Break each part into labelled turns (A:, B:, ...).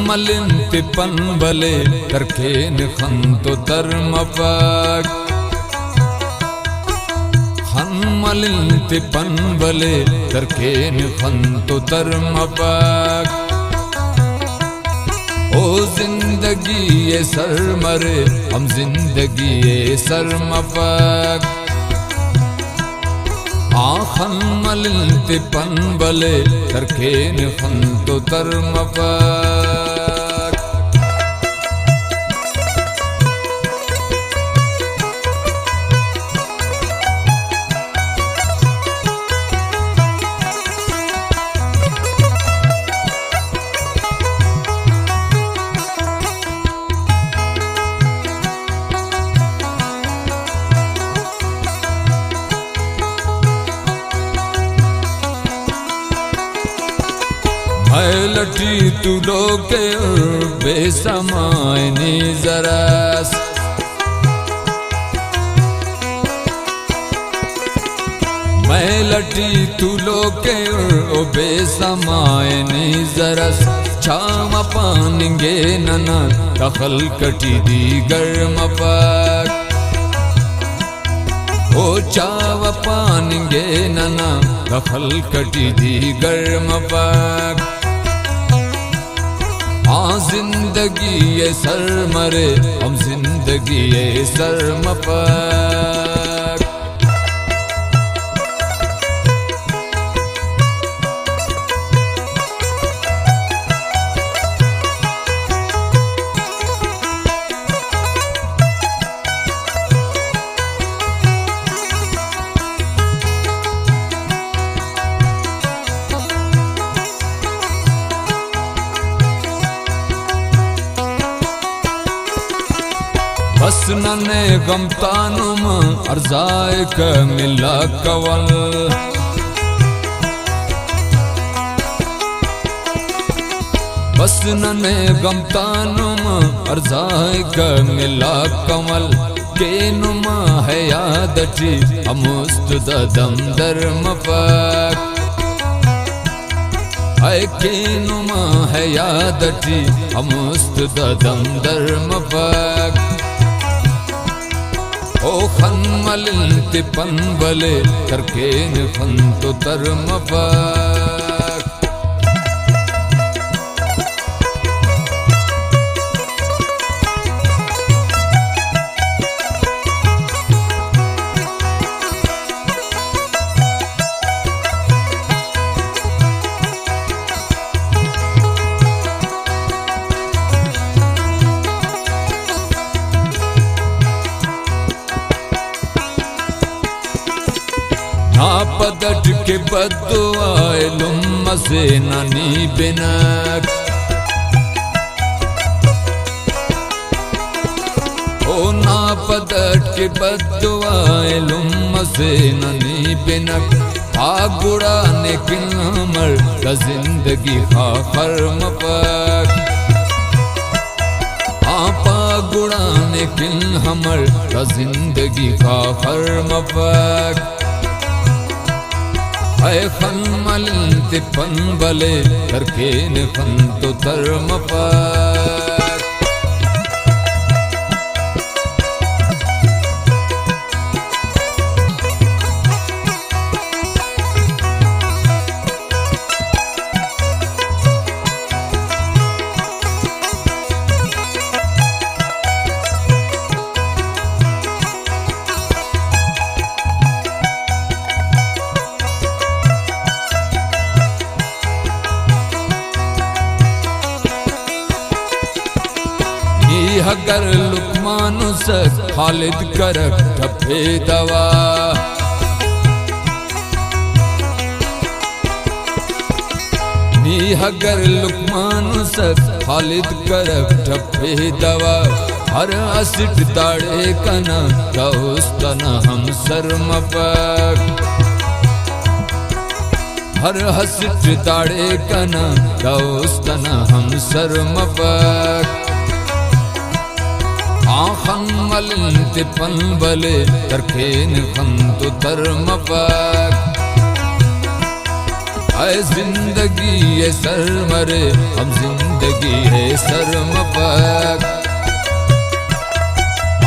A: मलिंति पनबले करकेन खंतो धर्मपक मलिंति पनबले करकेन खंतो धर्मपक ओ जिंदगी ये सर मरे हम जिंदगी ये सर मपक आखन मलिंति पनबले करकेन खंतो धर्मपक लटी तू लोके बेसमायनी जरास मैं लटी तू लोके बेसमायनी जरस छाम पानिंगे नना दखल कटी दी गर्म पक ओ चाव पानिंगे नना दखल कटी दी गर्म पक हाँ जिंदगी ये सर मरे हम जिंदगी ये सर मपक बस नने गमतानुम अर्जाए क मिला कवल बस नने गमतानुम अर्जाए क मिला कमल के नुमा है यादटी अमुस्त दम धर्मपक ऐ के नुमा है यादटी अमुस्त दम धर्मपक ओ खन मलिंति पनबले करकेन खंतो धर्मपक पदट के बदुआए लुम्मा से नानी बिनक ओ ना पदट के बदुआए लुम्मा से नानी बिनक आगुड़ा ने किन्मर का जिंदगी खाखर मपक आपा गुड़ा ने किन हमर का जिंदगी खाखर मपक ऐ खन मलिंति पनबले करकेन खंतो धर्मपक अगर लुकमान से खालिद करक ठप्पे दवा नी अगर लुकमान से खालिद करक ठप्पे दवा हर असिट ताड़े कना दोस्तना हम सरमपक हर हसिट ताड़े कना दोस्तना हम सरमपक आखन मलिंति पनबले करकेन खंतो धर्मपक आए जिंदगी ये सर मरे हम जिंदगी है सर मपक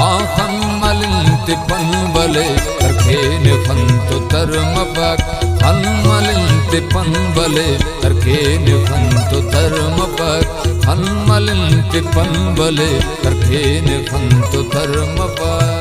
A: आखन मलिन तिपन बले तरखेन फंतो तर मपक हन मलिन तिपन बले तरखेन फंतो तर मपक हन मलिन तिपन बले तरखेन फंतो तर मपक